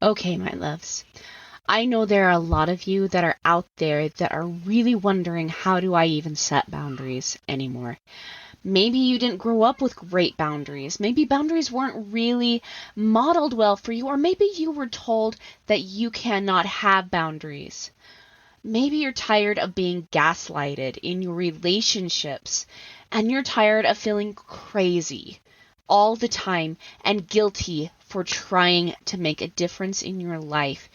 Okay, my loves. I know there are a lot of you that are out there that are really wondering, how do I even set boundaries anymore? Maybe you didn't grow up with great boundaries. Maybe boundaries weren't really modeled well for you, or maybe you were told that you cannot have boundaries. Maybe you're tired of being gaslighted in your relationships, and you're tired of feeling crazy all the time and guilty for trying to make a difference in your life.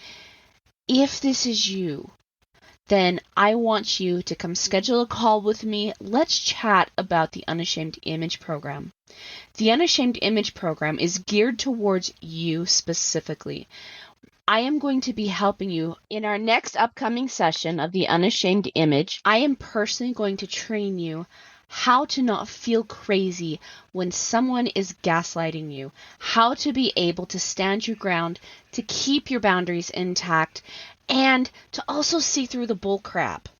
If this is you, then I want you to come schedule a call with me. Let's chat about the Unashamed Image Program. The Unashamed Image Program is geared towards you specifically. I am going to be helping you in our next upcoming session of the Unashamed Image. I am personally going to train you how to not feel crazy when someone is gaslighting you, how to be able to stand your ground, to keep your boundaries intact, and to also see through the bull crap.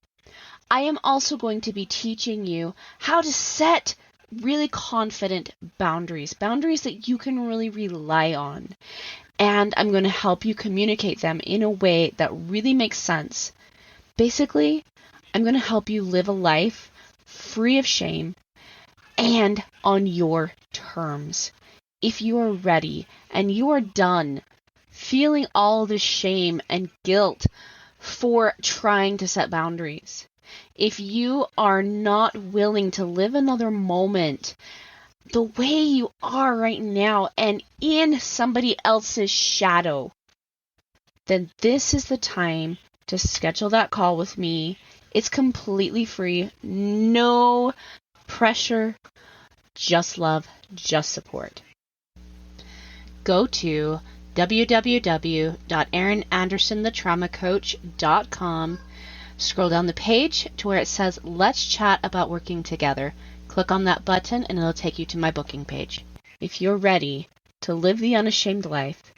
I am also going to be teaching you how to set really confident boundaries that you can really rely on. And I'm going to help you communicate them in a way that really makes sense. Basically, I'm going to help you live a life free of shame and on your terms. If you are ready and you are done feeling all the shame and guilt for trying to set boundaries, if you are not willing to live another moment the way you are right now and in somebody else's shadow, then this is the time to schedule that call with me. It's completely free, no pressure, just love, just support. Go to www.erinandersonthetraumacoach.com. Scroll down the page to where it says, Let's Chat About Working Together. Click on that button and it'll take you to my booking page. If you're ready to live the unashamed life,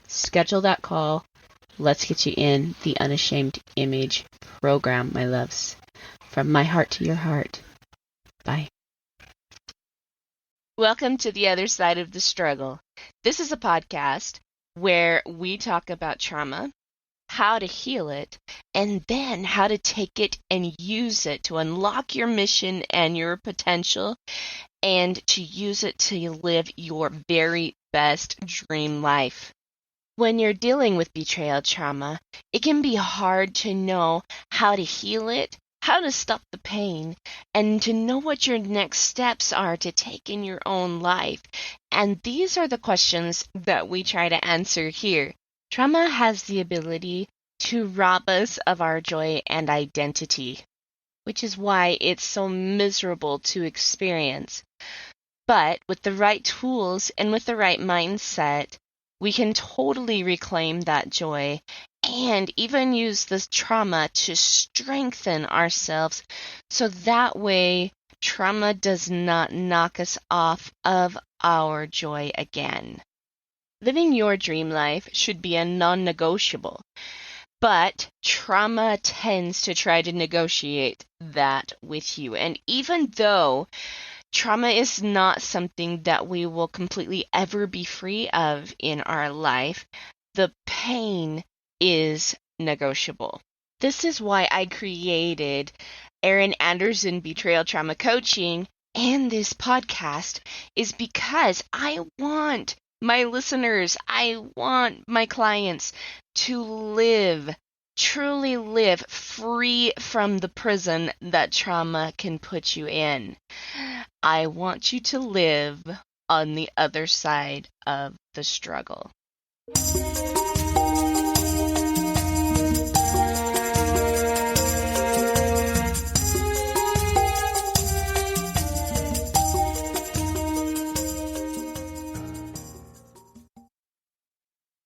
schedule that call. Let's get you in the Unashamed Image Program, my loves. From my heart to your heart. Bye. Welcome to the other side of the struggle. This is a podcast where we talk about trauma, how to heal it, and then how to take it and use it to unlock your mission and your potential, and to use it to live your very best dream life. When you're dealing with betrayal trauma, it can be hard to know how to heal it, how to stop the pain, and to know what your next steps are to take in your own life. And these are the questions that we try to answer here. Trauma has the ability to rob us of our joy and identity, which is why it's so miserable to experience. But with the right tools and with the right mindset, we can totally reclaim that joy and even use this trauma to strengthen ourselves, so that way trauma does not knock us off of our joy again. Living your dream life should be a non-negotiable, but trauma tends to try to negotiate that with you. And even though trauma is not something that we will completely ever be free of in our life, the pain is negotiable. This is why I created Erin Anderson Betrayal Trauma Coaching and this podcast, is because I want my listeners, I want my clients to live, truly live free from the prison that trauma can put you in. I want you to live on the other side of the struggle.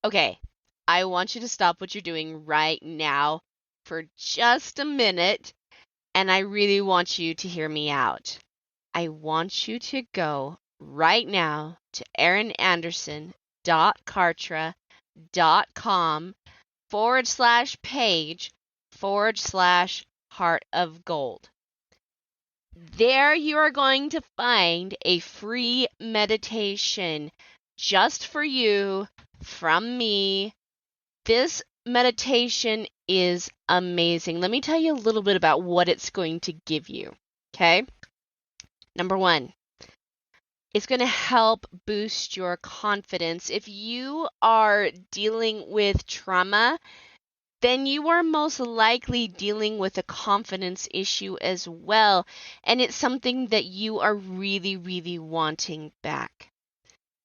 Okay, I want you to stop what you're doing right now for just a minute, and I really want you to hear me out. I want you to go right now to erinanderson.kartra.com/page/heart of gold. There you are going to find a free meditation just for you from me. This meditation is amazing. Let me tell you a little bit about what it's going to give you. Okay? Number one, it's going to help boost your confidence. If you are dealing with trauma, then you are most likely dealing with a confidence issue as well. And it's something that you are really, really wanting back.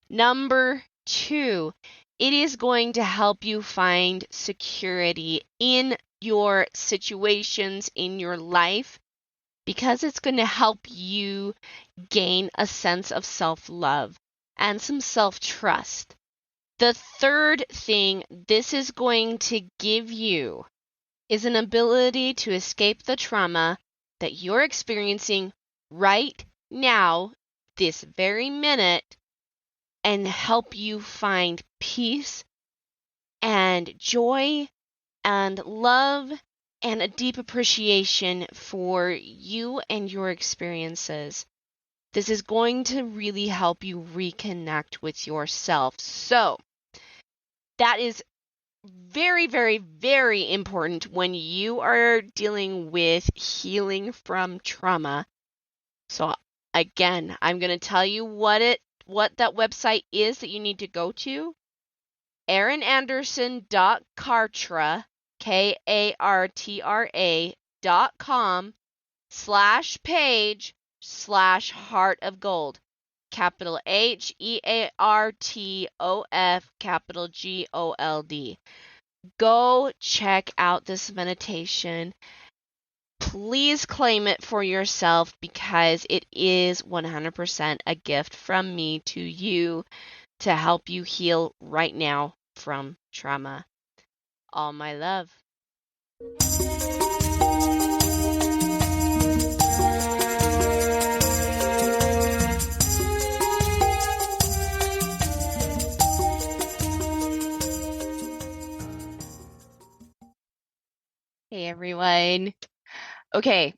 Number two, it is going to help you find security in your situations in your life because it's going to help you gain a sense of self-love and some self-trust. The third thing this is going to give you is an ability to escape the trauma that you're experiencing right now, this very minute, and help you find peace and joy and love and a deep appreciation for you and your experiences. This is going to really help you reconnect with yourself. So, that is very, very, very important when you are dealing with healing from trauma. So, again, I'm going to tell you what that website is that you need to go to. erinanderson.kartra, KARTRA.com/page/heart of gold. Capital HEARTOF, capital GOLD. Go check out this meditation. Please claim it for yourself because it is 100% a gift from me to you to help you heal right now from trauma. All my love. Hey everyone. Okay,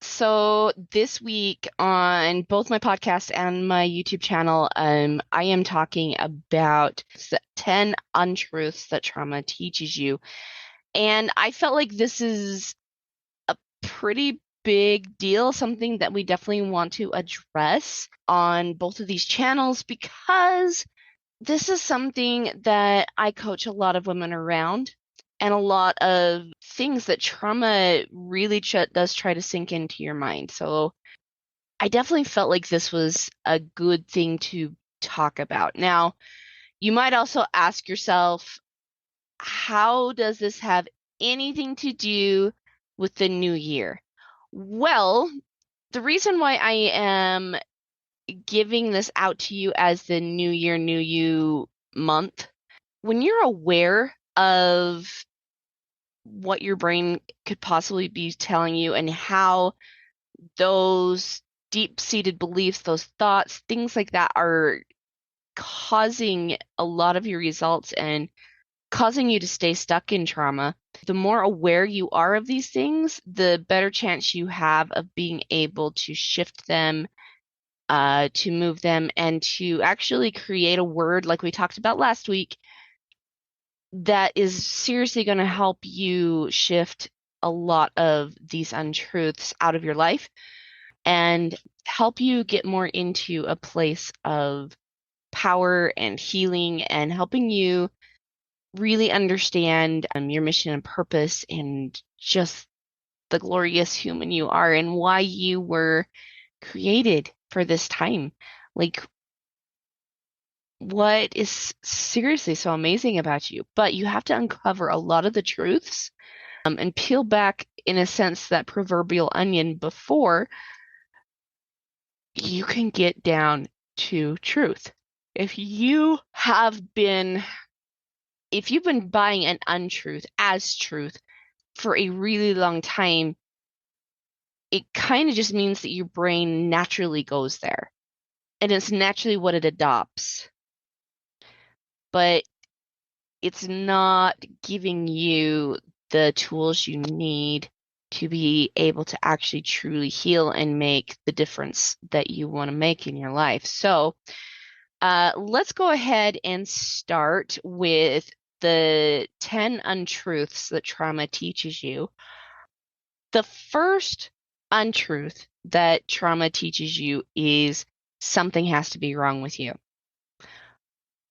so this week on both my podcast and my YouTube channel, I am talking about the 10 untruths that trauma teaches you. And I felt like this is a pretty big deal, something that we definitely want to address on both of these channels because this is something that I coach a lot of women around. And a lot of things that trauma really does try to sink into your mind. So I definitely felt like this was a good thing to talk about. Now, you might also ask yourself, how does this have anything to do with the new year? Well, the reason why I am giving this out to you as the New Year, New You month, when you're aware of what your brain could possibly be telling you and how those deep-seated beliefs, those thoughts, things like that are causing a lot of your results and causing you to stay stuck in trauma. The more aware you are of these things, the better chance you have of being able to shift them, to move them, and to actually create a word like we talked about last week that is seriously going to help you shift a lot of these untruths out of your life and help you get more into a place of power and healing and helping you really understand your mission and purpose and just the glorious human you are and why you were created for this time. Like, what is seriously so amazing about you? But you have to uncover a lot of the truths and peel back, in a sense, that proverbial onion before you can get down to truth. If you've been buying an untruth as truth for a really long time, it kind of just means that your brain naturally goes there. And it's naturally what it adopts. But it's not giving you the tools you need to be able to actually truly heal and make the difference that you want to make in your life. So Let's go ahead and start with the 10 untruths that trauma teaches you. The first untruth that trauma teaches you is something has to be wrong with you,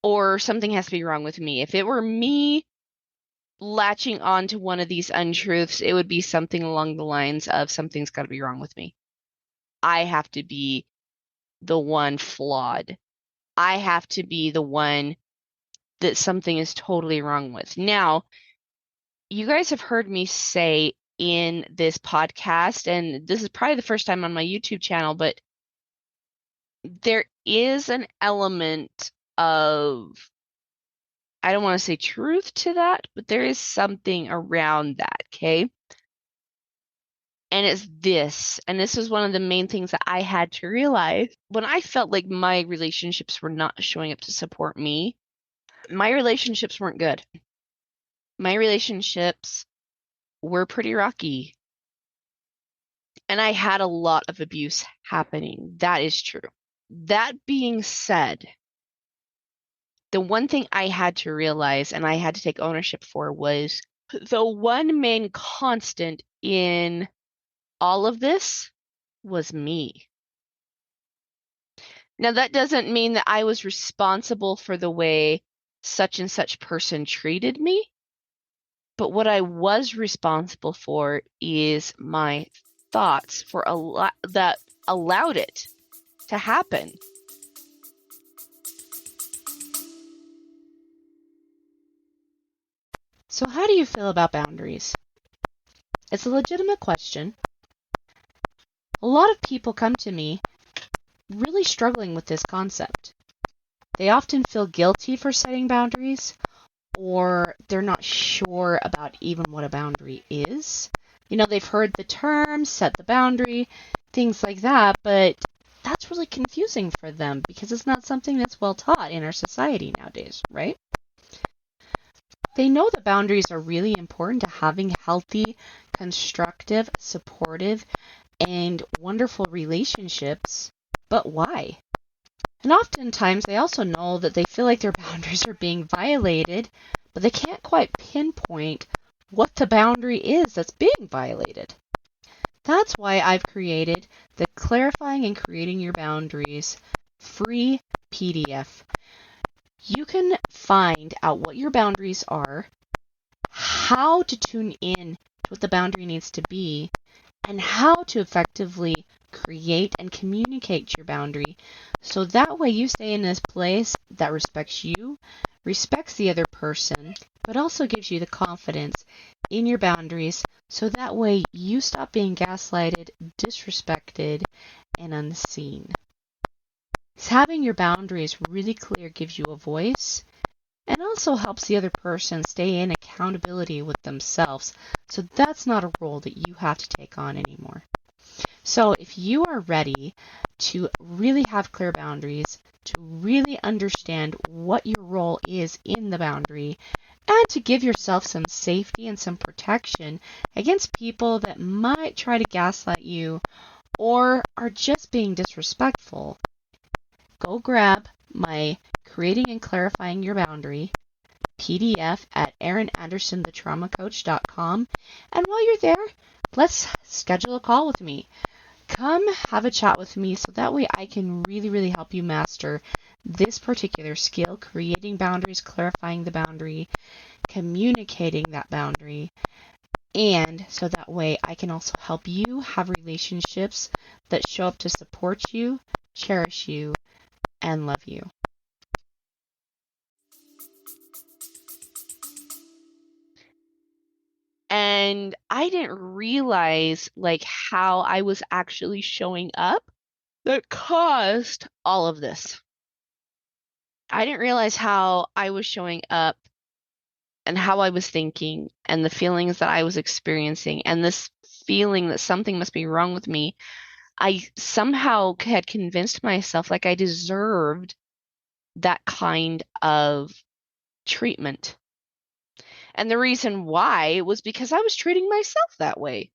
or something has to be wrong with me. If it were me latching on to one of these untruths, it would be something along the lines of something's got to be wrong with me. I have to be the one flawed. I have to be the one that something is totally wrong with. Now, you guys have heard me say in this podcast, and this is probably the first time on my YouTube channel, but there is an element of, I don't want to say truth to that, but there is something around that, okay? And it's this, and this is one of the main things that I had to realize when I felt like my relationships were not showing up to support me. My relationships weren't good. My relationships were pretty rocky. And I had a lot of abuse happening. That is true. That being said, the one thing I had to realize and I had to take ownership for was the one main constant in all of this was me. Now, that doesn't mean that I was responsible for the way such and such person treated me, but what I was responsible for is my thoughts for a lot that allowed it to happen. So how do you feel about boundaries? It's a legitimate question. A lot of people come to me really struggling with this concept. They often feel guilty for setting boundaries, or they're not sure about even what a boundary is. You know, they've heard the term, set the boundary, things like that, but that's really confusing for them because it's not something that's well taught in our society nowadays, right? They know that boundaries are really important to having healthy, constructive, supportive, and wonderful relationships, but why? And oftentimes they also know that they feel like their boundaries are being violated, but they can't quite pinpoint what the boundary is that's being violated. That's why I've created the Clarifying and Creating Your Boundaries free PDF. You can find out what your boundaries are, how to tune in to what the boundary needs to be, and how to effectively create and communicate your boundary so that way you stay in this place that respects you, respects the other person, but also gives you the confidence in your boundaries so that way you stop being gaslighted, disrespected, and unseen. Having your boundaries really clear gives you a voice and also helps the other person stay in accountability with themselves. So that's not a role that you have to take on anymore. So if you are ready to really have clear boundaries, to really understand what your role is in the boundary, and to give yourself some safety and some protection against people that might try to gaslight you or are just being disrespectful, go grab my Creating and Clarifying Your Boundary PDF at erinandersonthetraumacoach.com. And while you're there, let's schedule a call with me. Come have a chat with me so that way I can really help you master this particular skill, creating boundaries, clarifying the boundary, communicating that boundary, and so that way I can also help you have relationships that show up to support you, cherish you, and love you. And I didn't realize how I was actually showing up that caused all of this. I didn't realize how I was showing up and how I was thinking and the feelings that I was experiencing and this feeling that something must be wrong with me. I somehow had convinced myself like I deserved that kind of treatment. And the reason why was because I was treating myself that way.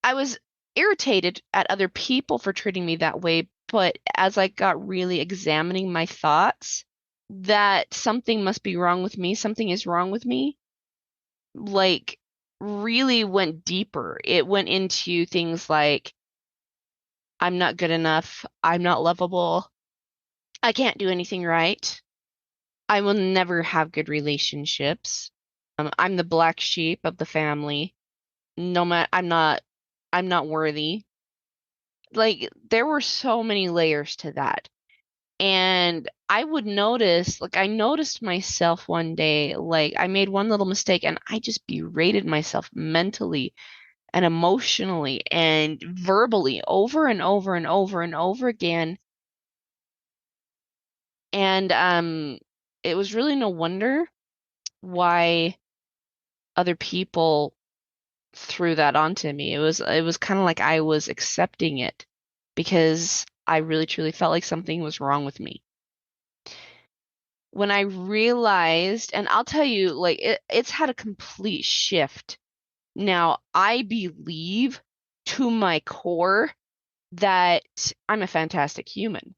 I was irritated at other people for treating me that way, But as I got really examining my thoughts, that something must be wrong with me, something is wrong with me, like really went deeper. It went into things like I'm not good enough, I'm not lovable, I can't do anything right, I will never have good relationships. I'm the black sheep of the family. No matter, I'm not worthy. Like there were so many layers to that. And I would notice, like I noticed myself one day, like I made one little mistake and I just berated myself mentally and emotionally and verbally over and over and over and over again. And it was really no wonder why other people threw that onto me. It was kind of like I was accepting it because I really truly felt like something was wrong with me. When I realized, and I'll tell you, like it's had a complete shift. Now, I believe to my core that I'm a fantastic human.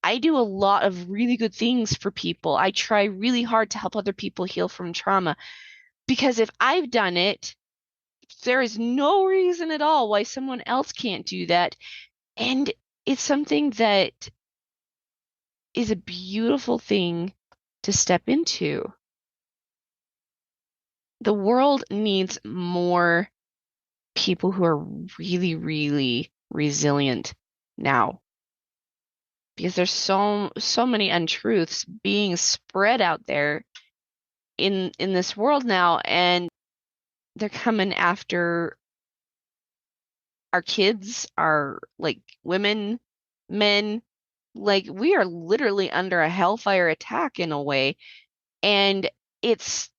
I do a lot of really good things for people. I try really hard to help other people heal from trauma because if I've done it, there is no reason at all why someone else can't do that. And it's something that is a beautiful thing to step into. The world needs more people who are really, really resilient now because there's so many untruths being spread out there in this world now, and they're coming after our kids, our like women, men. Like we are literally under a hellfire attack in a way, and it's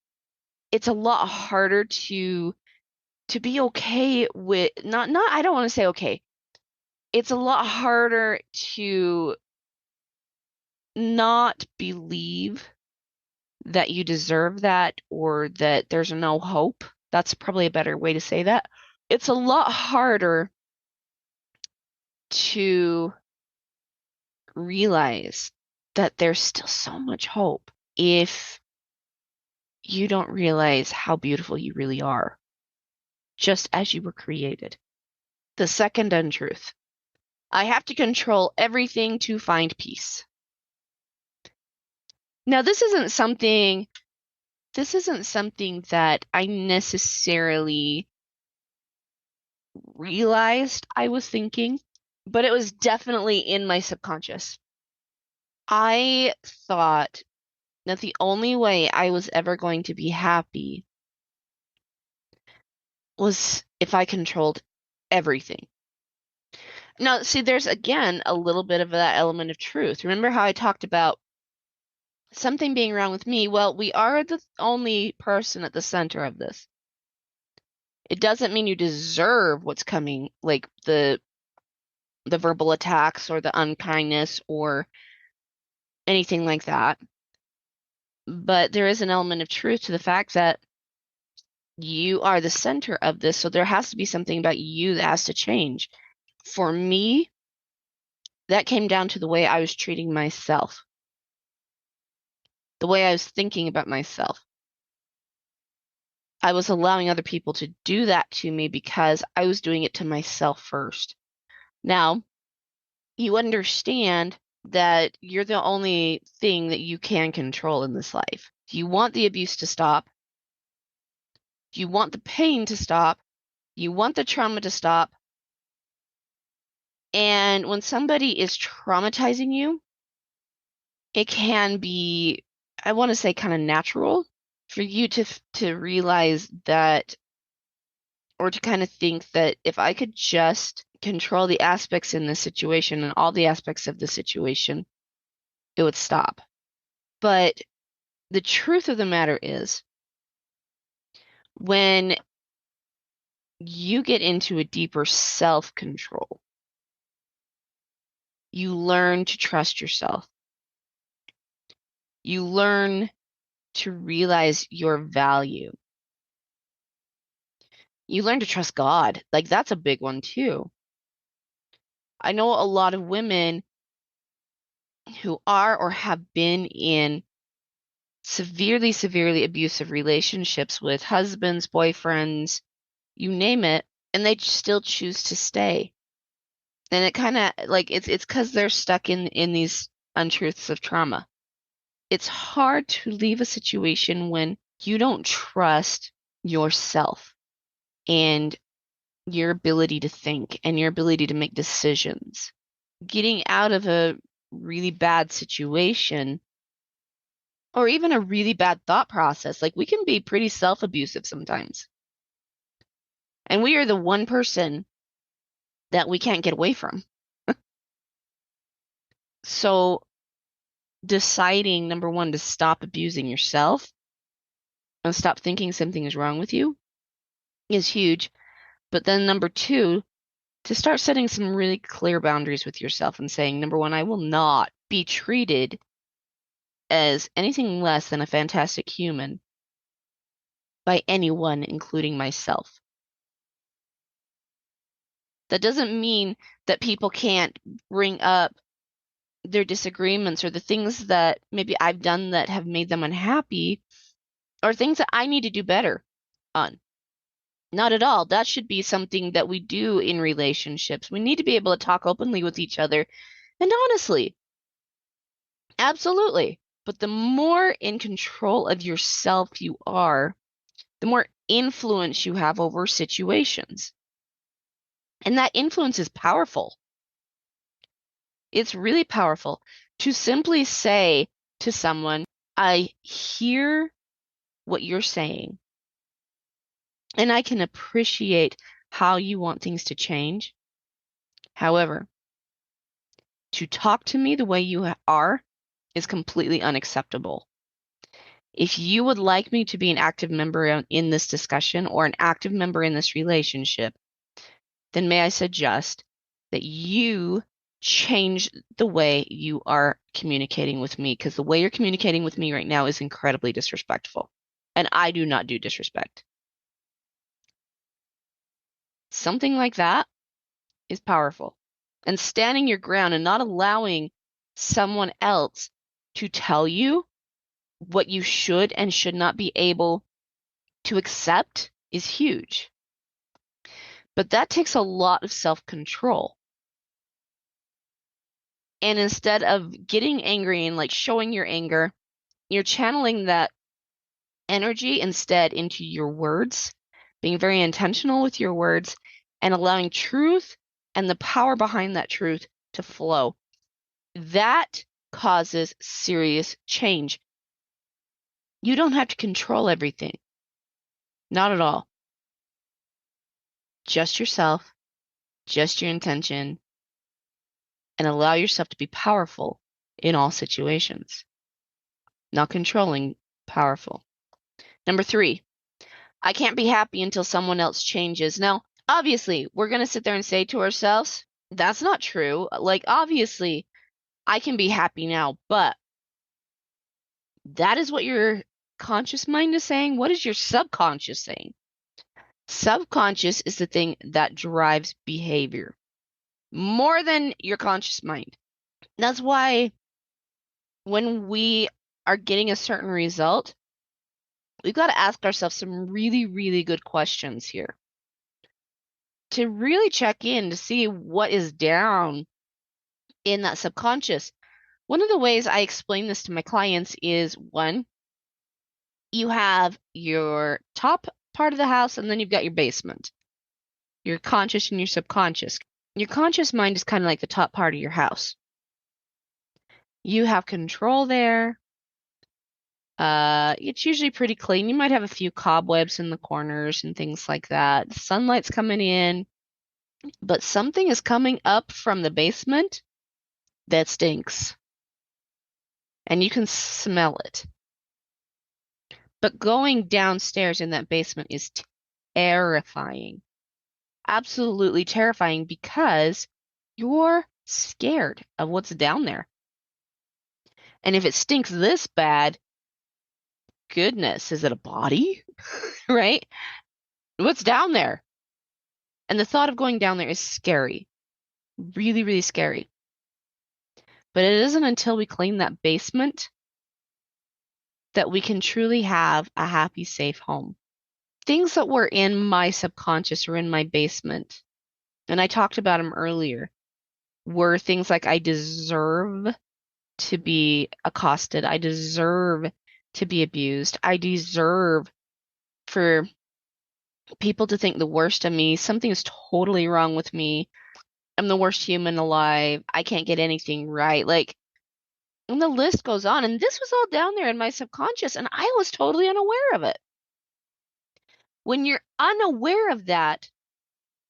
it's a lot harder to be okay with not I don't want to say okay. It's a lot harder to not believe that you deserve that or that there's no hope. That's probably a better way to say that. It's a lot harder to realize that there's still so much hope if you don't realize how beautiful you really are, just as you were created. The second untruth. I have to control everything to find peace. Now, this isn't something that I necessarily realized I was thinking, but it was definitely in my subconscious. I thought that the only way I was ever going to be happy was if I controlled everything. Now, see, there's again a little bit of that element of truth. Remember how I talked about something being wrong with me? Well, we are the only person at the center of this. It doesn't mean you deserve what's coming, like the verbal attacks or the unkindness or anything like that. But there is an element of truth to the fact that you are the center of this, so there has to be something about you that has to change. For me, that came down to the way I was treating myself, the way I was thinking about myself. I was allowing other people to do that to me because I was doing it to myself first. Now, you understand that you're the only thing that you can control in this life. Do you want the abuse to stop? Do you want the pain to stop? Do you want the trauma to stop? And when somebody is traumatizing you, it can be, I want to say, kind of natural for you to realize that, or to kind of think that if I could just control the aspects in this situation and all the aspects of the situation, it would stop. But the truth of the matter is, when you get into a deeper self-control, you learn to trust yourself. You learn to realize your value. You learn to trust God. Like that's a big one too. I know a lot of women who are or have been in severely, severely abusive relationships with husbands, boyfriends, you name it, and they still choose to stay. And it kind of like it's because they're stuck in these untruths of trauma. It's hard to leave a situation when you don't trust yourself and your ability to think and your ability to make decisions. Getting out of a really bad situation or even a really bad thought process, like we can be pretty self-abusive sometimes. And we are the one person that we can't get away from. So deciding, number one, to stop abusing yourself and stop thinking something is wrong with you is huge. But then number two, to start setting some really clear boundaries with yourself and saying, number one, I will not be treated as anything less than a fantastic human by anyone, including myself. That doesn't mean that people can't bring up their disagreements or the things that maybe I've done that have made them unhappy or things that I need to do better on. Not at all. That should be something that we do in relationships. We need to be able to talk openly with each other and honestly. Absolutely. But the more in control of yourself you are, the more influence you have over situations. And that influence is powerful. It's really powerful to simply say to someone, I hear what you're saying, and I can appreciate how you want things to change. However, to talk to me the way you are is completely unacceptable. If you would like me to be an active member in this discussion or an active member in this relationship, then may I suggest that you change the way you are communicating with me because the way you're communicating with me right now is incredibly disrespectful. And I do not do disrespect. Something like that is powerful. And standing your ground and not allowing someone else to tell you what you should and should not be able to accept is huge. But that takes a lot of self-control. And instead of getting angry and like showing your anger, you're channeling that energy instead into your words, being very intentional with your words and allowing truth and the power behind that truth to flow. That causes serious change. You don't have to control everything. Not at all. Just yourself, just your intention, and allow yourself to be powerful in all situations. Not controlling, powerful. Number three, I can't be happy until someone else changes. Now, obviously, we're going to sit there and say to ourselves, that's not true. Like, obviously, I can be happy now, but that is what your conscious mind is saying. What is your subconscious saying? Subconscious is the thing that drives behavior more than your conscious mind. That's why when we are getting a certain result, we've got to ask ourselves some really, really good questions here to really check in to see what is down in that subconscious. One of the ways I explain this to my clients is one, you have your top part of the house and then you've got your basement, your conscious and your subconscious. Your conscious mind is kind of like the top part of your house. You have control there. It's usually pretty clean. You might have a few cobwebs in the corners and things like that. Sunlight's coming in, but something is coming up from the basement that stinks, and you can smell it. But going downstairs in that basement is terrifying. Absolutely terrifying because you're scared of what's down there. And if it stinks this bad, goodness, is it a body? Right? What's down there? And the thought of going down there is scary. Really, really scary. But it isn't until we clean that basement that we can truly have a happy, safe home. Things that were in my subconscious or in my basement, and I talked about them earlier, were things like I deserve to be accosted. I deserve to be abused. I deserve for people to think the worst of me. Something is totally wrong with me. I'm the worst human alive. I can't get anything right. Like, and the list goes on. And this was all down there in my subconscious, and I was totally unaware of it. When you're unaware of that,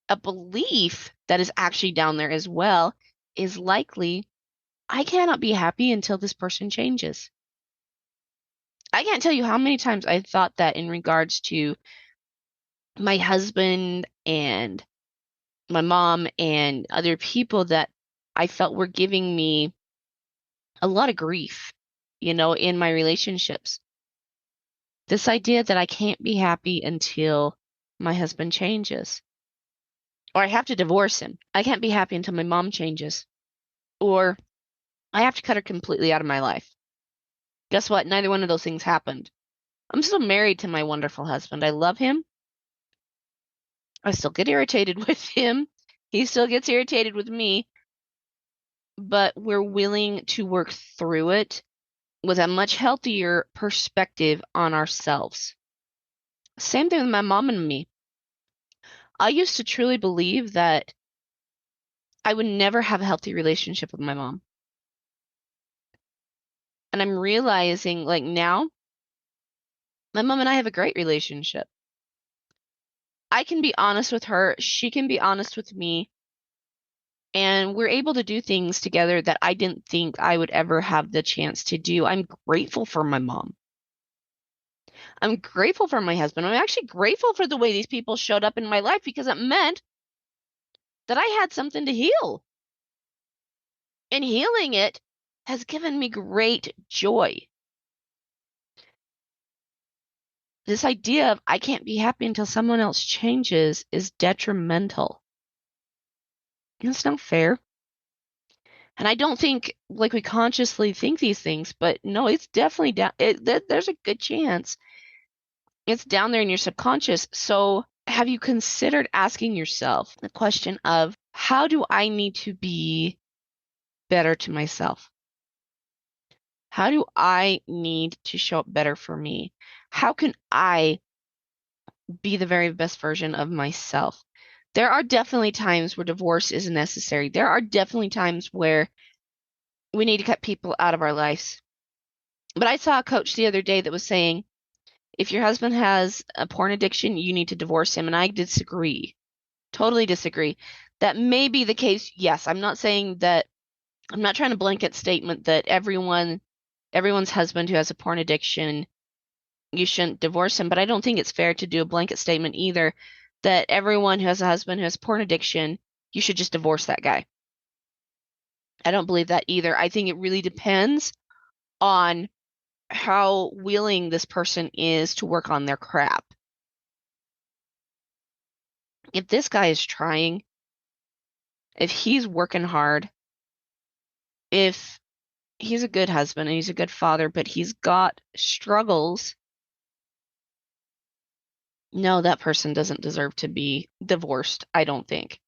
a belief that is actually down there as well is likely, I cannot be happy until this person changes. I can't tell you how many times I thought that in regards to my husband and my mom and other people that I felt were giving me a lot of grief, in my relationships. This idea that I can't be happy until my husband changes, or I have to divorce him. I can't be happy until my mom changes, or I have to cut her completely out of my life. Guess what? Neither one of those things happened. I'm still married to my wonderful husband. I love him. I still get irritated with him. He still gets irritated with me, but we're willing to work through it with a much healthier perspective on ourselves. Same thing with my mom and me. I used to truly believe that I would never have a healthy relationship with my mom. And I'm realizing, like, now, my mom and I have a great relationship. I can be honest with her, she can be honest with me, and we're able to do things together that I didn't think I would ever have the chance to do. I'm grateful for my mom. I'm grateful for my husband. I'm actually grateful for the way these people showed up in my life because it meant that I had something to heal. And healing it has given me great joy. This idea of I can't be happy until someone else changes is detrimental. It's not fair. And I don't think like we consciously think these things, but no, it's definitely down. There's a good chance it's down there in your subconscious. So have you considered asking yourself the question of how do I need to be better to myself? How do I need to show up better for me? How can I be the very best version of myself? There are definitely times where divorce is necessary. There are definitely times where we need to cut people out of our lives. But I saw a coach the other day that was saying, if your husband has a porn addiction, you need to divorce him. And I disagree. Totally disagree. That may be the case. Yes, I'm not saying that, I'm not trying to blanket statement that everyone's husband who has a porn addiction, you shouldn't divorce him. But I don't think it's fair to do a blanket statement either that everyone who has a husband who has porn addiction, you should just divorce that guy. I don't believe that either. I think it really depends on how willing this person is to work on their crap. If this guy is trying, if he's working hard, if he's a good husband and he's a good father, but he's got struggles, no, that person doesn't deserve to be divorced, I don't think.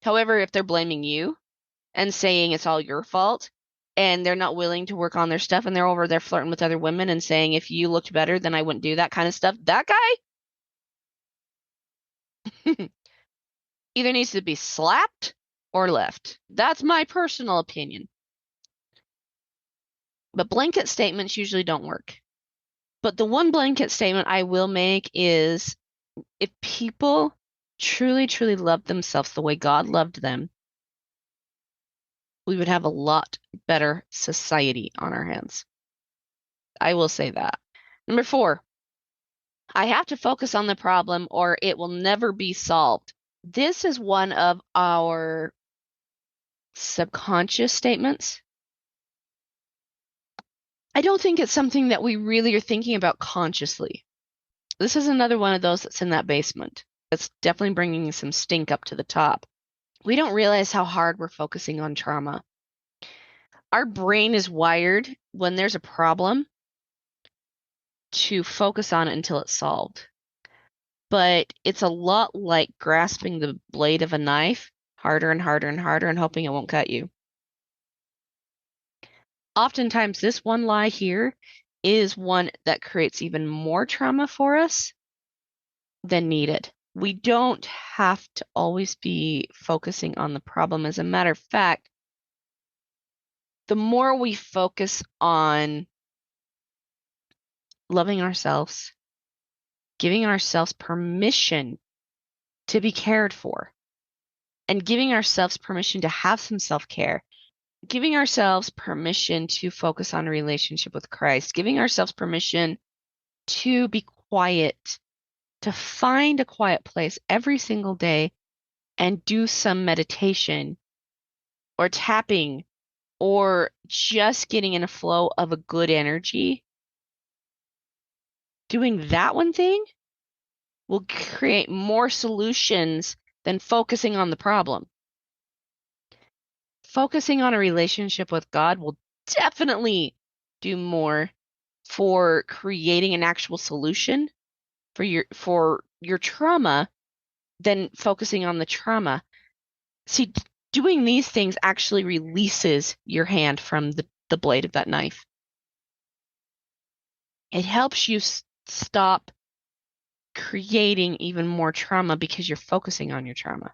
However, if they're blaming you and saying it's all your fault, and they're not willing to work on their stuff, and they're over there flirting with other women and saying, if you looked better, then I wouldn't do that kind of stuff, that guy either needs to be slapped or left. That's my personal opinion. But blanket statements usually don't work. But the one blanket statement I will make is if people truly, truly loved themselves the way God loved them, we would have a lot better society on our hands. I will say that. Number 4, I have to focus on the problem or it will never be solved. This is one of our subconscious statements. I don't think it's something that we really are thinking about consciously. This is another one of those that's in that basement. It's definitely bringing some stink up to the top. We don't realize how hard we're focusing on trauma. Our brain is wired when there's a problem to focus on it until it's solved. But it's a lot like grasping the blade of a knife harder and harder and harder and hoping it won't cut you. Oftentimes, this one lie here is one that creates even more trauma for us than needed. We don't have to always be focusing on the problem. As a matter of fact, the more we focus on loving ourselves, giving ourselves permission to be cared for, and giving ourselves permission to have some self care, giving ourselves permission to focus on a relationship with Christ, giving ourselves permission to be quiet, to find a quiet place every single day and do some meditation or tapping or just getting in a flow of a good energy. Doing that one thing will create more solutions than focusing on the problem. Focusing on a relationship with God will definitely do more for creating an actual solution for your trauma than focusing on the trauma. See, doing these things actually releases your hand from the blade of that knife. It helps you stop creating even more trauma because you're focusing on your trauma.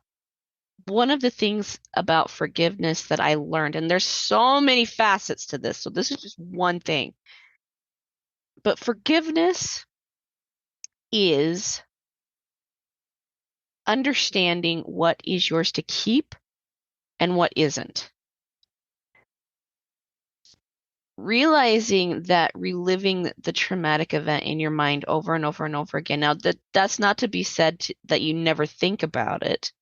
One of the things about forgiveness that I learned, and there's so many facets to this, so this is just one thing, but forgiveness is understanding what is yours to keep and what isn't. Realizing that reliving the traumatic event in your mind over and over and over again. Now, that's not to be said that you never think about it.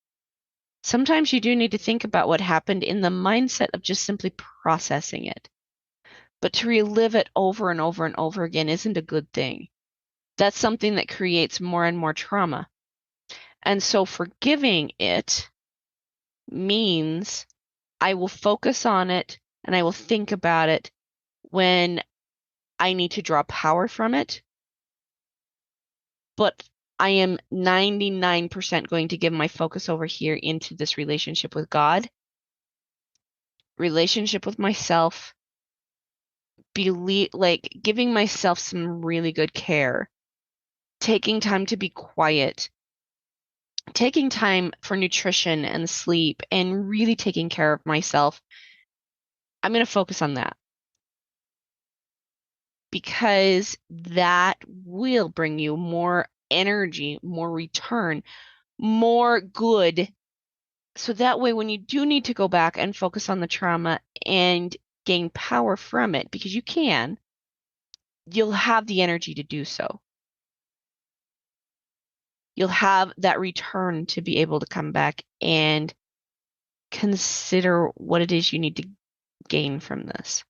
Sometimes you do need to think about what happened in the mindset of just simply processing it. But to relive it over and over and over again isn't a good thing. That's something that creates more and more trauma. And so forgiving it means I will focus on it and I will think about it when I need to draw power from it. But I am 99% going to give my focus over here into this relationship with God, relationship with myself, like giving myself some really good care, taking time to be quiet, taking time for nutrition and sleep, and really taking care of myself. I'm going to focus on that because that will bring you more energy, more return, more good. So that way, when you do need to go back and focus on the trauma and gain power from it, because you can, you'll have the energy to do so. You'll have that return to be able to come back and consider what it is you need to gain from this.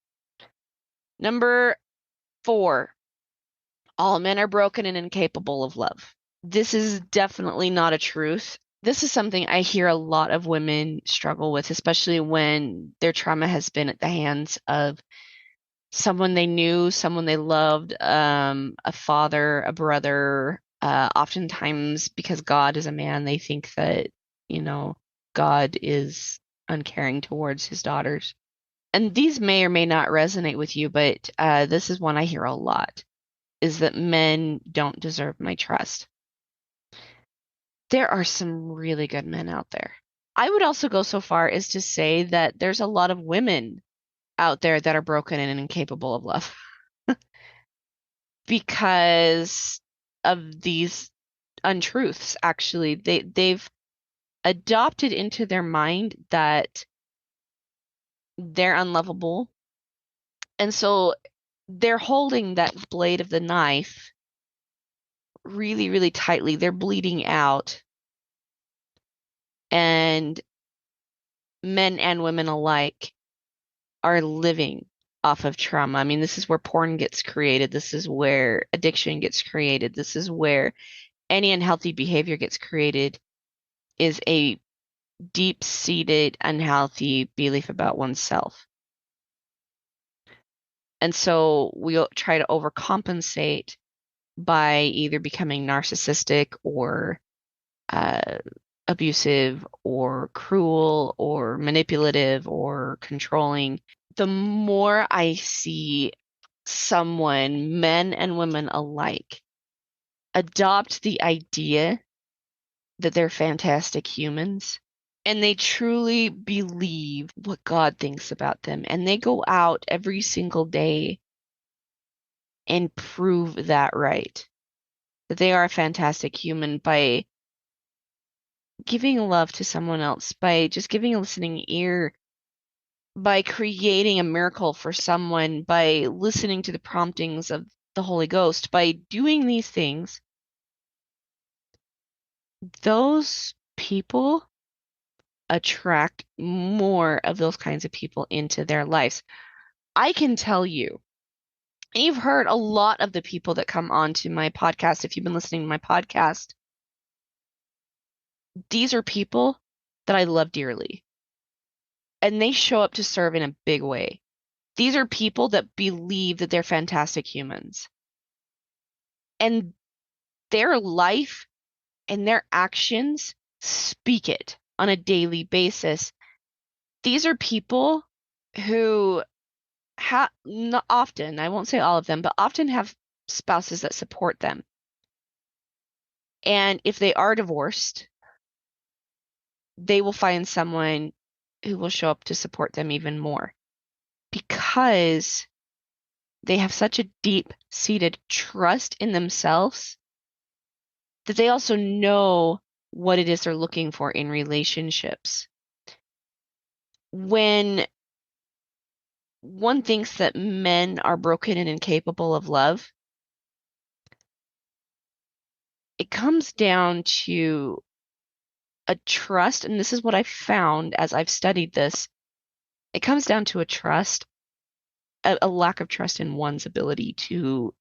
Number 4, all men are broken and incapable of love. This is definitely not a truth. This is something I hear a lot of women struggle with, especially when their trauma has been at the hands of someone they knew, someone they loved, a father, a brother. Oftentimes, because God is a man, they think that, God is uncaring towards his daughters. And these may or may not resonate with you, but this is one I hear a lot, is that men don't deserve my trust. There are some really good men out there. I would also go so far as to say that there's a lot of women out there that are broken and incapable of love because of these untruths. Actually, they've adopted into their mind that they're unlovable, and so they're holding that blade of the knife really, really tightly. They're bleeding out, and men and women alike are living off of trauma. I mean, this is where porn gets created. This is where addiction gets created. This is where any unhealthy behavior gets created, is a deep-seated, unhealthy belief about oneself. And so we'll try to overcompensate by either becoming narcissistic or uh, abusive or cruel or manipulative or controlling. The more I see someone, men and women alike, adopt the idea that they're fantastic humans and they truly believe what God thinks about them, and they go out every single day and prove that right, that they are a fantastic human by giving love to someone else, by just giving a listening ear, by creating a miracle for someone, by listening to the promptings of the Holy Ghost, by doing these things, those people attract more of those kinds of people into their lives. I can tell you, and you've heard a lot of the people that come onto my podcast, if you've been listening to my podcast, these are people that I love dearly, and they show up to serve in a big way. These are people that believe that they're fantastic humans, and their life and their actions speak it on a daily basis. These are people who not often, I won't say all of them, but often have spouses that support them. And if they are divorced, they will find someone who will show up to support them even more because they have such a deep-seated trust in themselves that they also know what it is they're looking for in relationships. When one thinks that men are broken and incapable of love, it comes down to a trust, and this is what I've found as I've studied this. It comes down to a trust, a lack of trust in one's ability to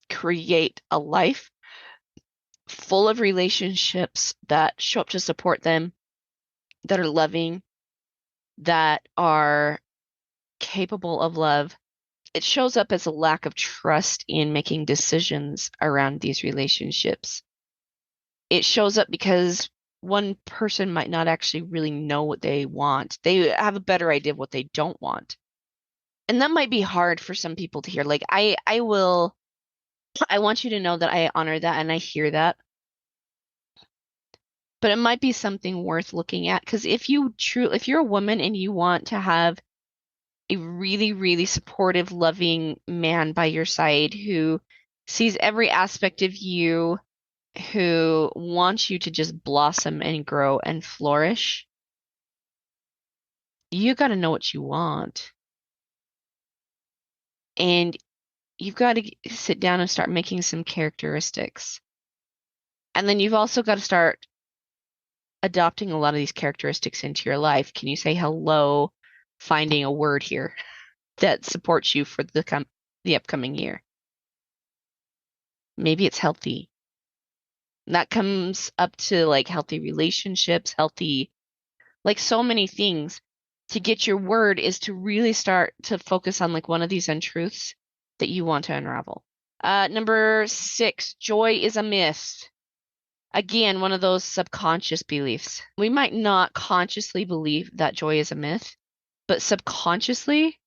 create a life full of relationships that show up to support them, that are loving, that are capable of love. It shows up as a lack of trust in making decisions around these relationships. It shows up because one person might not actually really know what they want. They have a better idea of what they don't want. And that might be hard for some people to hear. Like I will I want you to know that I honor that and I hear that. But it might be something worth looking at because if you're a woman and you want to have a really, really supportive, loving man by your side who sees every aspect of you, who wants you to just blossom and grow and flourish, you got to know what you want. And you've got to sit down and start making some characteristics. And then you've also got to start adopting a lot of these characteristics into your life. Can you say hello, finding a word here that supports you for the upcoming year? Maybe it's healthy. That comes up to like healthy relationships, healthy, like so many things. To get your word is to really start to focus on like one of these untruths that you want to unravel. Number 6, joy is a myth. Again, one of those subconscious beliefs. We might not consciously believe that joy is a myth, but subconsciously,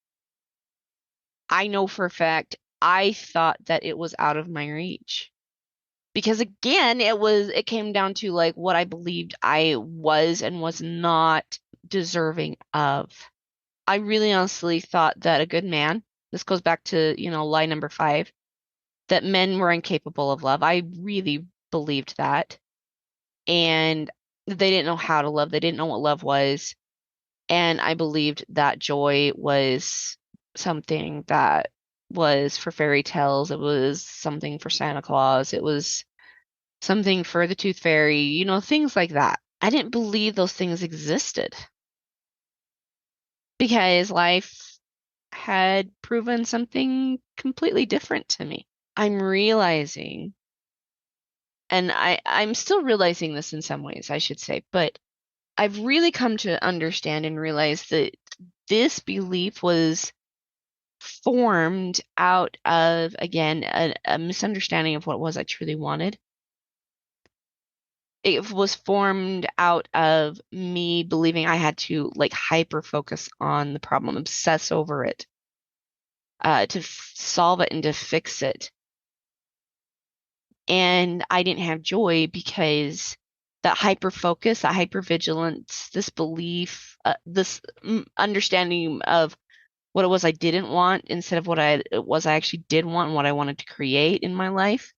I know for a fact I thought that it was out of my reach. Because again, it came down to like what I believed I was and was not deserving of. I really honestly thought that a good man, this goes back to, lie number 5, that men were incapable of love. I really believed that. And they didn't know how to love. They didn't know what love was. And I believed that joy was something that was for fairy tales. It was something for Santa Claus. It was something for the Tooth Fairy, things like that. I didn't believe those things existed because life had proven something completely different to me. I'm realizing, and I'm still realizing this in some ways, I should say, but I've really come to understand and realize that this belief was formed out of, again, a misunderstanding of what it was I truly wanted. It was formed out of me believing I had to like hyper focus on the problem, obsess over it, to solve it and to fix it. And I didn't have joy because that hyper focus, that hyper vigilance, this belief, this understanding of what it was I didn't want instead of what it was I actually did want and what I wanted to create in my life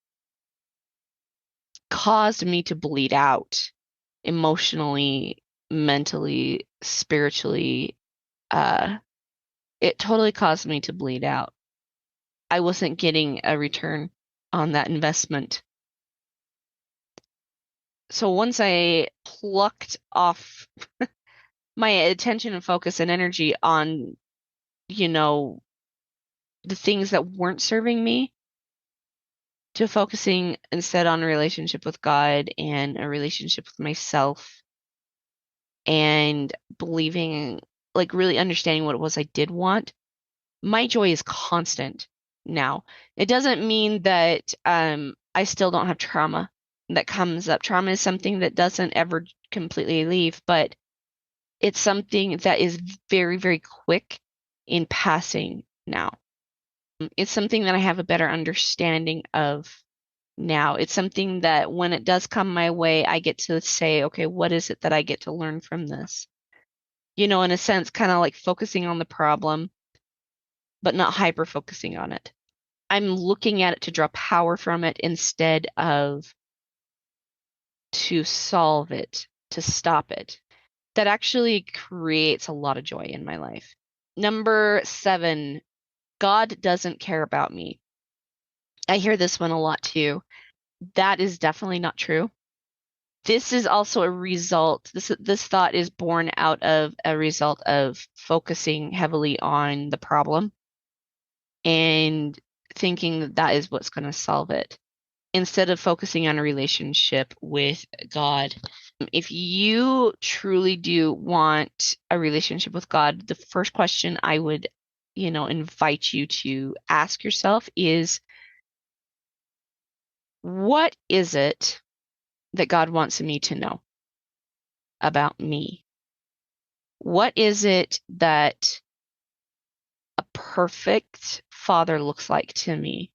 caused me to bleed out emotionally, mentally, spiritually. It totally caused me to bleed out. I wasn't getting a return on that investment. So once I plucked off my attention and focus and energy on, you know, the things that weren't serving me, to focusing instead on a relationship with God and a relationship with myself and believing, like really understanding what it was I did want, my joy is constant now. It doesn't mean that I still don't have trauma that comes up. Trauma is something that doesn't ever completely leave, but it's something that is very, very quick in passing now. It's something that I have a better understanding of now. It's something that when it does come my way, I get to say, okay, what is it that I get to learn from this? You know, in a sense, kind of like focusing on the problem, but not hyper focusing on it. I'm looking at it to draw power from it instead of to solve it, to stop it. That actually creates a lot of joy in my life. Number 7, God doesn't care about me. I hear this one a lot too. That is definitely not true. This is also a result, this thought is born out of a result of focusing heavily on the problem and thinking that that is what's going to solve it instead of focusing on a relationship with God. If you truly do want a relationship with God, the first question I would, invite you to ask yourself is, what is it that God wants me to know about me? What is it that a perfect father looks like to me?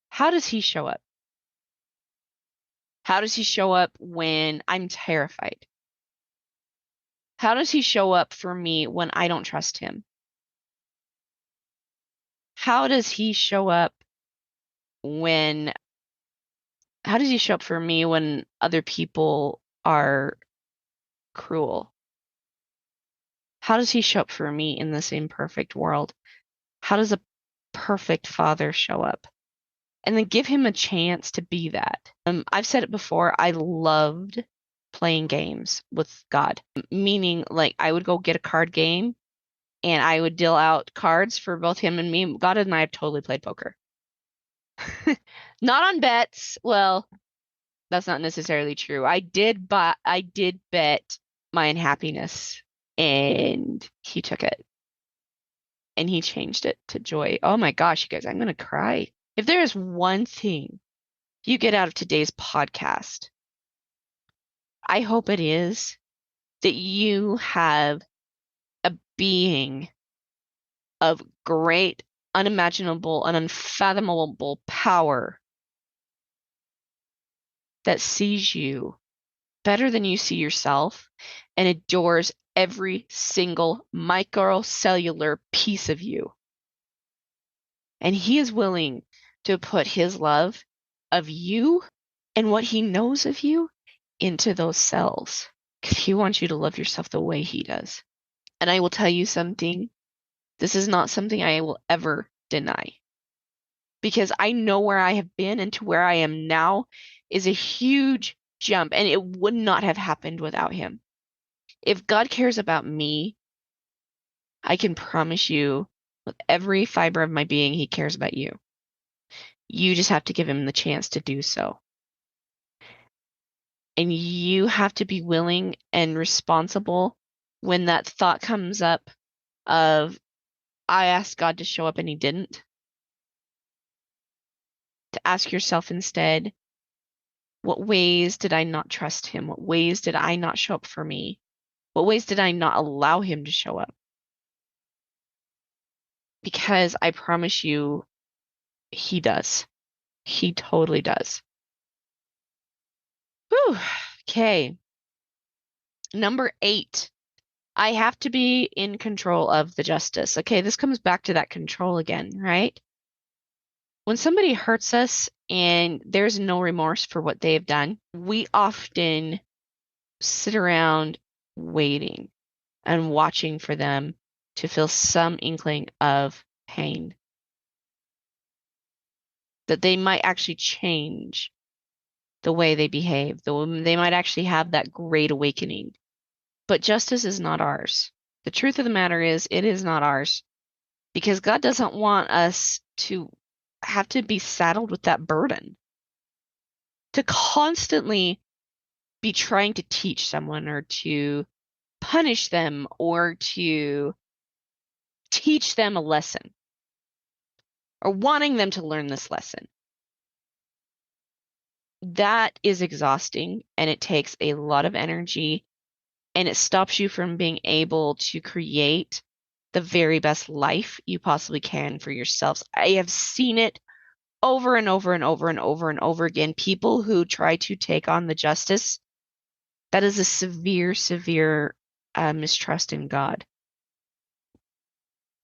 How does he show up? How does he show up when I'm terrified? How does he show up for me when I don't trust him? How does he show up when, how does he show up for me when other people are cruel? How does he show up for me in this imperfect world? How does a perfect father show up? And then give him a chance to be that. I've said it before, I loved playing games with God, meaning like I would go get a card game and I would deal out cards for both him and me. God and I have totally played poker. Not on bets. Well, that's not necessarily true. I did bet my unhappiness and he took it and he changed it to joy. Oh my gosh, you guys, I'm gonna cry. If there is one thing you get out of today's podcast, I hope it is that you have a being of great, unimaginable, and unfathomable power that sees you better than you see yourself and adores every single microcellular piece of you. And he is willing to put his love of you and what he knows of you into those cells because he wants you to love yourself the way he does. And I will tell you something. This is not something I will ever deny because I know where I have been and to where I am now is a huge jump, and it would not have happened without him. If God cares about me, I can promise you with every fiber of my being, he cares about you. You just have to give him the chance to do so. And you have to be willing and responsible when that thought comes up of, I asked God to show up and he didn't, to ask yourself instead, what ways did I not trust him? What ways did I not show up for me? What ways did I not allow him to show up? Because I promise you, he does. He totally does. Whew. Okay. Number 8. I have to be in control of the justice. Okay, this comes back to that control again, right? When somebody hurts us and there's no remorse for what they have done, we often sit around waiting and watching for them to feel some inkling of pain, that they might actually change the way they behave, they might actually have that great awakening. But justice is not ours. The truth of the matter is, it is not ours because God doesn't want us to have to be saddled with that burden, to constantly be trying to teach someone or to punish them or to teach them a lesson or wanting them to learn this lesson. That is exhausting and it takes a lot of energy and it stops you from being able to create the very best life you possibly can for yourselves. I have seen it over and over and over and over and over again. People who try to take on the justice, that is a severe, severe mistrust in God.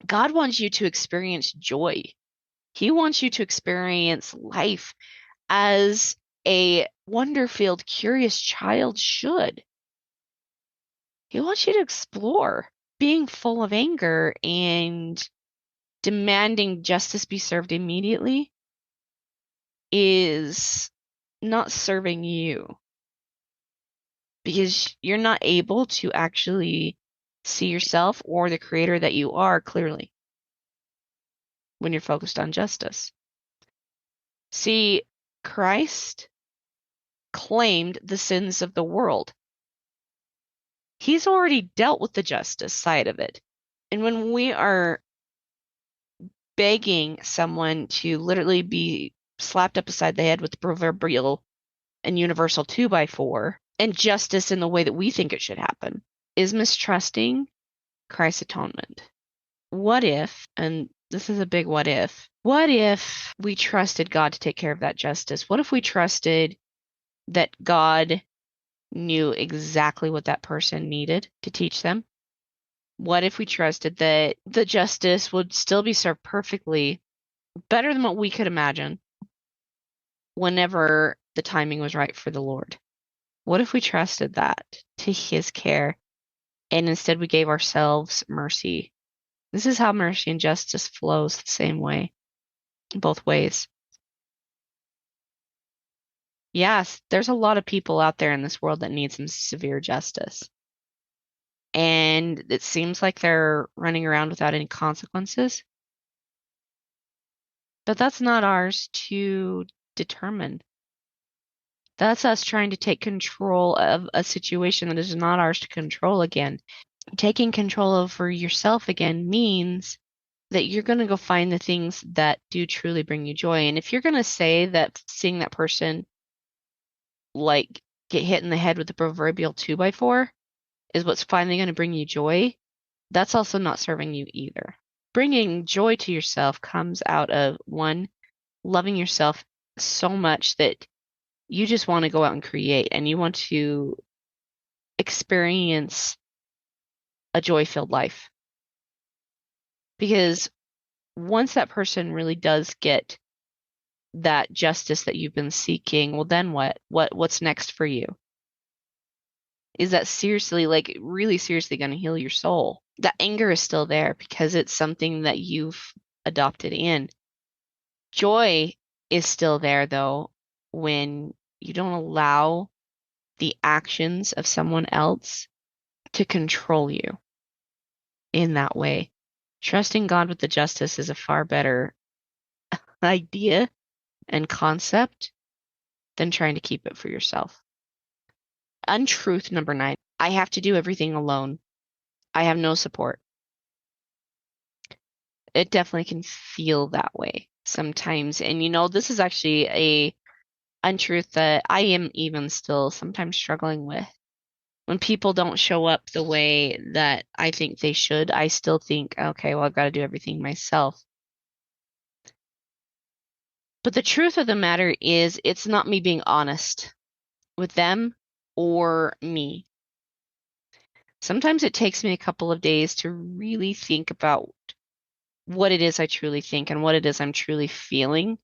God wants you to experience joy. He wants you to experience life as a wonder-filled, curious child should. He wants you to explore. Being full of anger and demanding justice be served immediately is not serving you because you're not able to actually see yourself or the creator that you are clearly when you're focused on justice. See, Christ claimed the sins of the world. He's already dealt with the justice side of it. And when we are begging someone to literally be slapped up beside the head with the proverbial and universal 2x4 and justice in the way that we think it should happen is mistrusting Christ's atonement. What if, and this is a big what if we trusted God to take care of that justice? What if we trusted that God knew exactly what that person needed to teach them? What if we trusted that the justice would still be served perfectly, better than what we could imagine, whenever the timing was right for the Lord? What if we trusted that to his care and instead we gave ourselves mercy? This is how mercy and justice flows the same way, both ways. Yes, there's a lot of people out there in this world that need some severe justice. And it seems like they're running around without any consequences. But that's not ours to determine. That's us trying to take control of a situation that is not ours to control again. Taking control over yourself again means that you're going to go find the things that do truly bring you joy. And if you're going to say that seeing that person like get hit in the head with the proverbial 2x4 is what's finally going to bring you joy, that's also not serving you either. Bringing joy to yourself comes out of one, loving yourself so much that you just want to go out and create and you want to experience a joy-filled life. Because once that person really does get that justice that you've been seeking, well then what? What's next for you? Is that seriously, like really seriously going to heal your soul? The anger is still there because it's something that you've adopted in. Joy is still there though when you don't allow the actions of someone else to control you in that way. Trusting God with the justice is a far better idea and concept than trying to keep it for yourself. Untruth number 9. I have to do everything alone. I have no support. It definitely can feel that way sometimes. And this is actually a untruth that I am even still sometimes struggling with. When people don't show up the way that I think they should, I still think, okay, well, I've got to do everything myself. But the truth of the matter is, it's not me being honest with them or me. Sometimes it takes me a couple of days to really think about what it is I truly think and what it is I'm truly feeling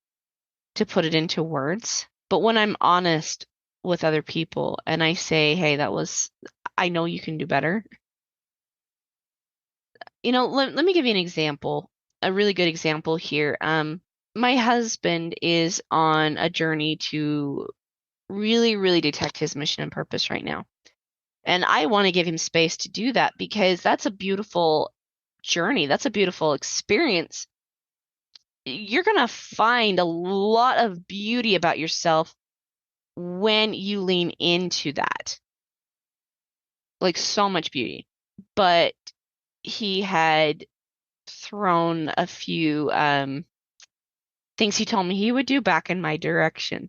to put it into words. But when I'm honest with other people and I say, hey, I know you can do better. Let me give you an example, a really good example here. My husband is on a journey to really, really detect his mission and purpose right now. And I want to give him space to do that because that's a beautiful journey. That's a beautiful experience. You're going to find a lot of beauty about yourself when you lean into that. Like so much beauty. But he had thrown a few things he told me he would do back in my direction.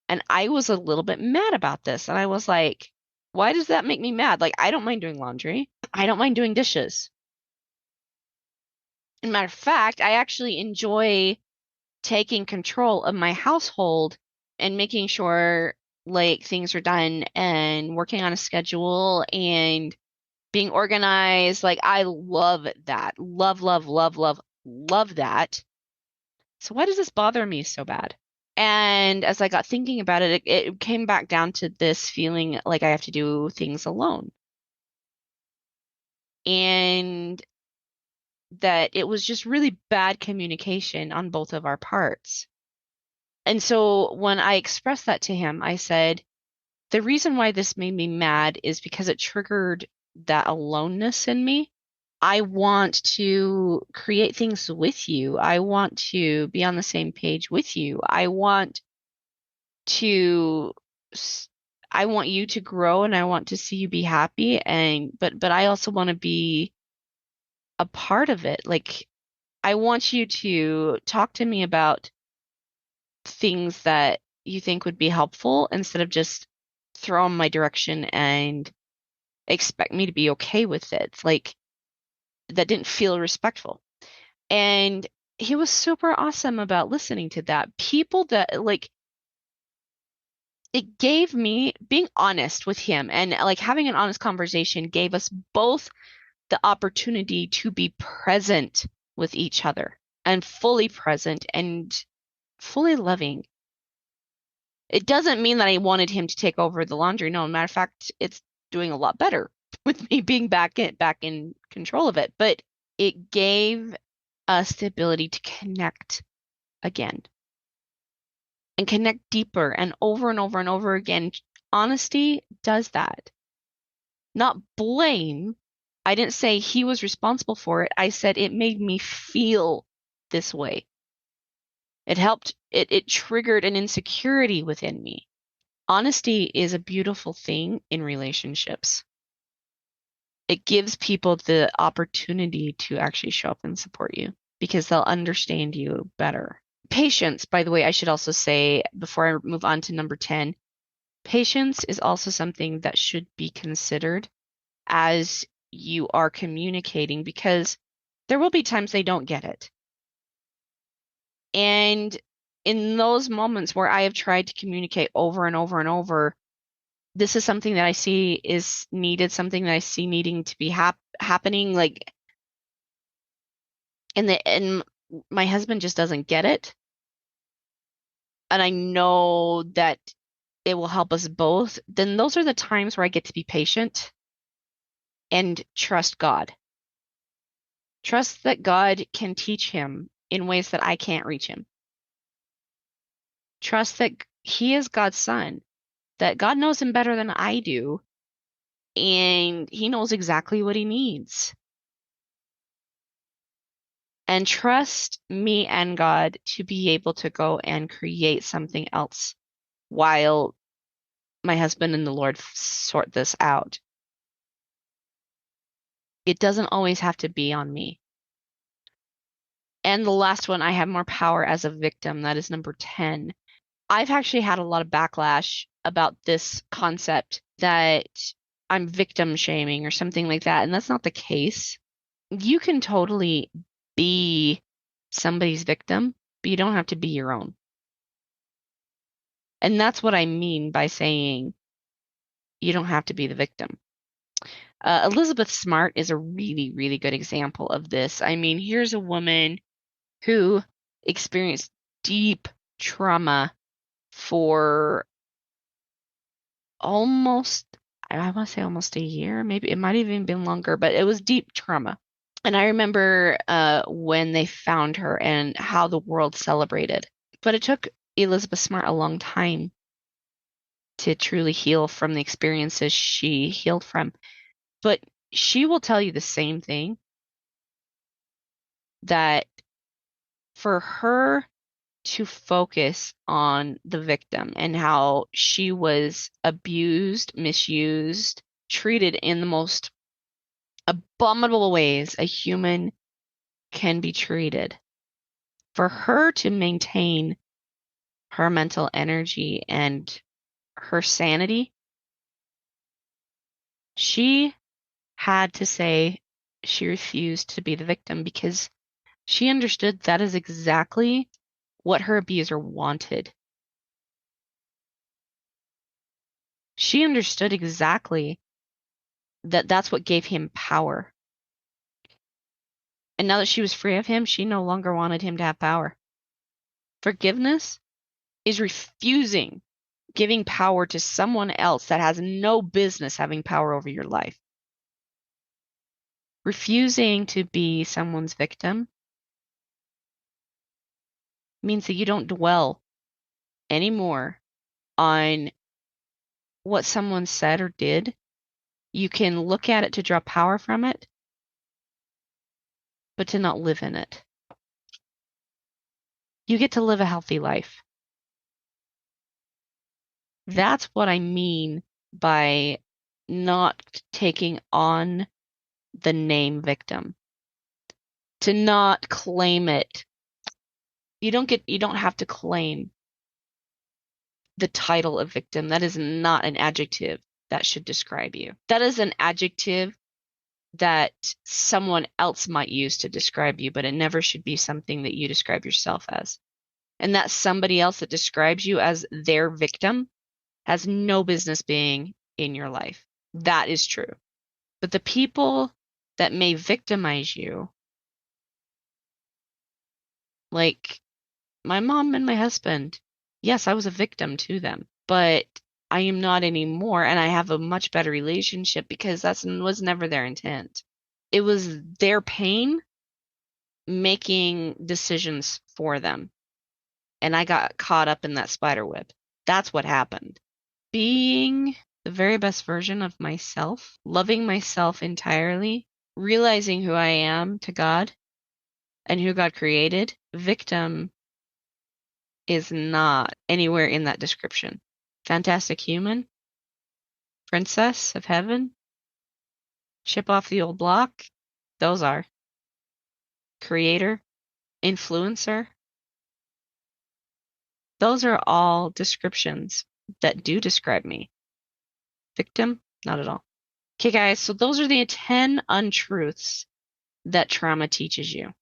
And I was a little bit mad about this. And I was like, why does that make me mad? Like, I don't mind doing laundry. I don't mind doing dishes. As a matter of fact, I actually enjoy taking control of my household and making sure like things are done and working on a schedule and being organized. Like, I love that. Love, love, love, love, love that. So why does this bother me so bad? And as I got thinking about it, it came back down to this feeling like I have to do things alone. And that it was just really bad communication on both of our parts. And so when I expressed that to him, I said, the reason why this made me mad is because it triggered that aloneness in me. I want to create things with you. I want to be on the same page with you. To I want you to grow and I want to see you be happy but I also want to be a part of it. Like I want you to talk to me about things that you think would be helpful instead of just throw 'em my direction and expect me to be okay with it. Like that didn't feel respectful. And he was super awesome about listening to that. People that like it gave me being honest with him and like having an honest conversation gave us both the opportunity to be present with each other and fully present and fully loving. It doesn't mean that I wanted him to take over the laundry. No, matter of fact, it's doing a lot better with me being back in control of it. But it gave us the ability to connect again and connect deeper and over and over again. Honesty does that. Not blame. I didn't say he was responsible for it. I said it made me feel this way. It triggered an insecurity within me. Honesty is a beautiful thing in relationships. It gives people the opportunity to actually show up and support you because they'll understand you better. Patience, by the way, I should also say before I move on to number 10, patience is also something that should be considered as you are communicating because there will be times they don't get it. And in those moments where I have tried to communicate over and over and over, this is something that I see is needed, something that I see needing to be happening, like, and my husband just doesn't get it. And I know that it will help us both. Then those are the times where I get to be patient and trust God. Trust that God can teach him in ways that I can't reach him. Trust that he is God's son, that God knows him better than I do, and he knows exactly what he needs. And trust me and God to be able to go and create something else while my husband and the Lord sort this out. It doesn't always have to be on me. And the last one, I have more power as a victim. That is number 10. I've actually had a lot of backlash about this concept that I'm victim shaming or something like that. And that's not the case. You can totally be somebody's victim, but you don't have to be your own. And that's what I mean by saying you don't have to be the victim. Elizabeth Smart is a really, really good example of this. I mean, here's a woman who experienced deep trauma for almost, I want to say almost a year, maybe it might have even been longer, but it was deep trauma. And I remember when they found her and how the world celebrated. But it took Elizabeth Smart a long time to truly heal from the experiences she healed from. But she will tell you the same thing, that for her to focus on the victim and how she was abused, misused, treated in the most abominable ways a human can be treated. For her to maintain her mental energy and her sanity, she had to say she refused to be the victim because she understood that is exactly what her abuser wanted. She understood exactly that that's what gave him power. And now that she was free of him, she no longer wanted him to have power. Forgiveness is refusing giving power to someone else that has no business having power over your life. Refusing to be someone's victim means that you don't dwell anymore on what someone said or did. You can look at it to draw power from it, but to not live in it. You get to live a healthy life. That's what I mean by not taking on the name victim. To not claim it. You don't have to claim the title of victim. That is not an adjective that should describe you. That is an adjective that someone else might use to describe you, but it never should be something that you describe yourself as. And that somebody else that describes you as their victim has no business being in your life. That is true. But the people that may victimize you, like my mom and my husband, yes, I was a victim to them, but I am not anymore, and I have a much better relationship because that was never their intent. It was their pain making decisions for them, and I got caught up in that spider web. That's what happened. Being the very best version of myself, loving myself entirely, realizing who I am to God and who God created, victim is not anywhere in that description. Fantastic human, princess of heaven, ship off the old block, those are. Creator, influencer, those are all descriptions that do describe me. Victim, not at all. Okay, guys, so those are the 10 untruths that trauma teaches you.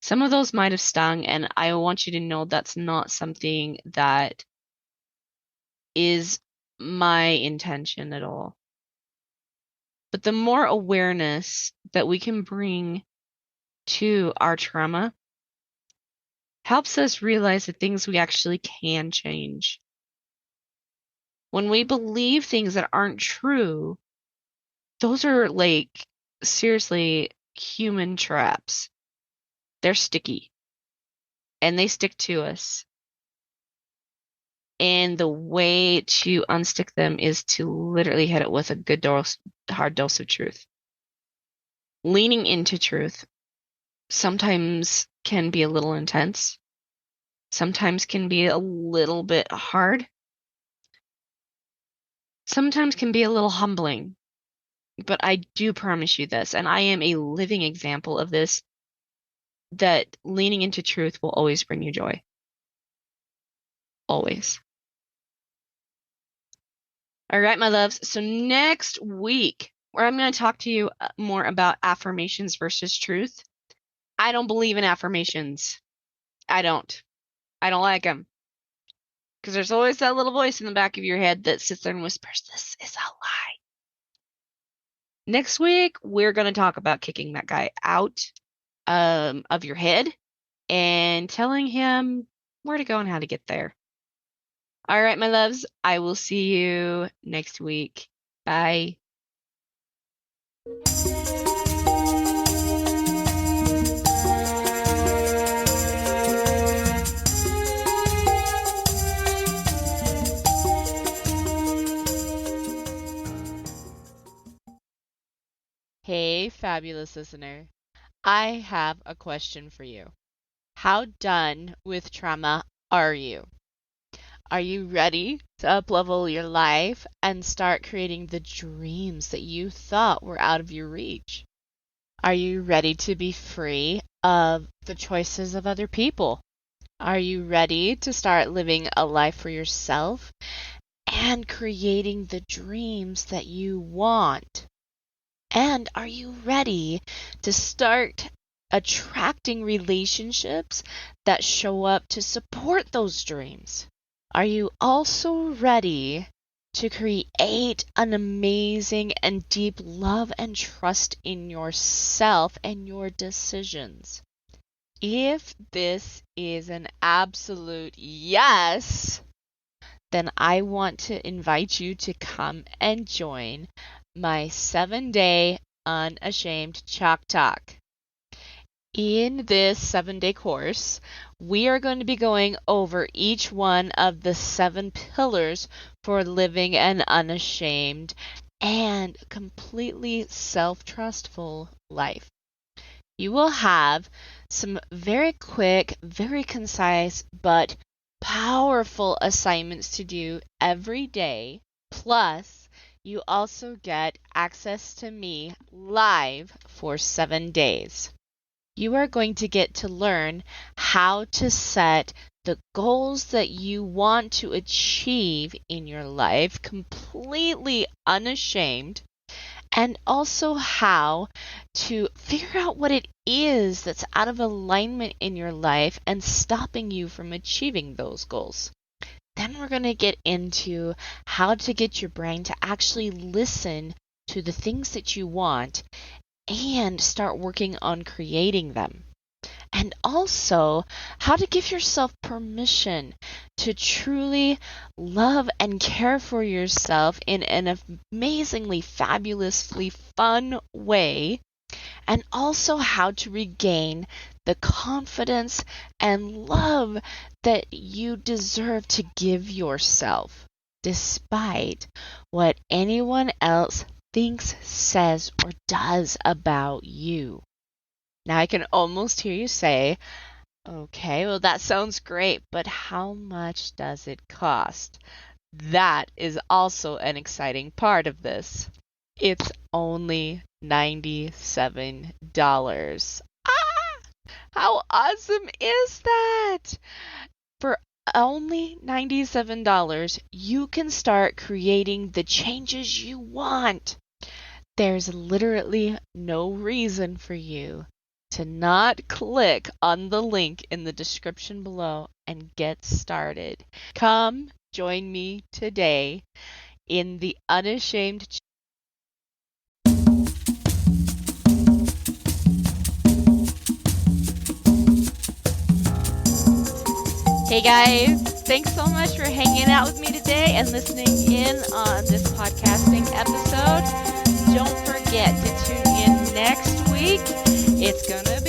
Some of those might have stung, and I want you to know that's not something that is my intention at all. But the more awareness that we can bring to our trauma helps us realize the things we actually can change. When we believe things that aren't true, those are like seriously human traps. They're sticky and they stick to us. And the way to unstick them is to literally hit it with a good dose, hard dose of truth. Leaning into truth sometimes can be a little intense, sometimes can be a little bit hard, sometimes can be a little humbling. But I do promise you this, and I am a living example of this, that leaning into truth will always bring you joy. Always. All right, my loves. So next week, where I'm going to talk to you more about affirmations versus truth. I don't believe in affirmations. I don't like them. Because there's always that little voice in the back of your head that sits there and whispers, this is a lie. Next week, we're going to talk about kicking that guy out of your head and telling him where to go and how to get there. All right, my loves, I will see you next week. Bye. Hey, fabulous listener. I have a question for you. How done with trauma are you? Are you ready to uplevel your life and start creating the dreams that you thought were out of your reach? Are you ready to be free of the choices of other people? Are you ready to start living a life for yourself and creating the dreams that you want? And are you ready to start attracting relationships that show up to support those dreams? Are you also ready to create an amazing and deep love and trust in yourself and your decisions? If this is an absolute yes, then I want to invite you to come and join my 7-day Unashamed Chalk Talk. In this 7-day course, we are going to be going over each one of the 7 pillars for living an unashamed and completely self-trustful life. You will have some very quick, very concise, but powerful assignments to do every day. Plus, you also get access to me live for 7 days. You are going to get to learn how to set the goals that you want to achieve in your life completely unashamed, and also how to figure out what it is that's out of alignment in your life and stopping you from achieving those goals. Then we're going to get into how to get your brain to actually listen to the things that you want and start working on creating them. And also how to give yourself permission to truly love and care for yourself in an amazingly, fabulously fun way. And also how to regain the confidence and love that you deserve to give yourself, despite what anyone else thinks, says, or does about you. Now I can almost hear you say, okay, well that sounds great, but how much does it cost? That is also an exciting part of this. It's only $97. How awesome is that? For only $97, you can start creating the changes you want. There's literally no reason for you to not click on the link in the description below and get started. Come join me today in the Unashamed. Hey guys, thanks so much for hanging out with me today and listening in on this podcasting episode. Don't forget to tune in next week. It's gonna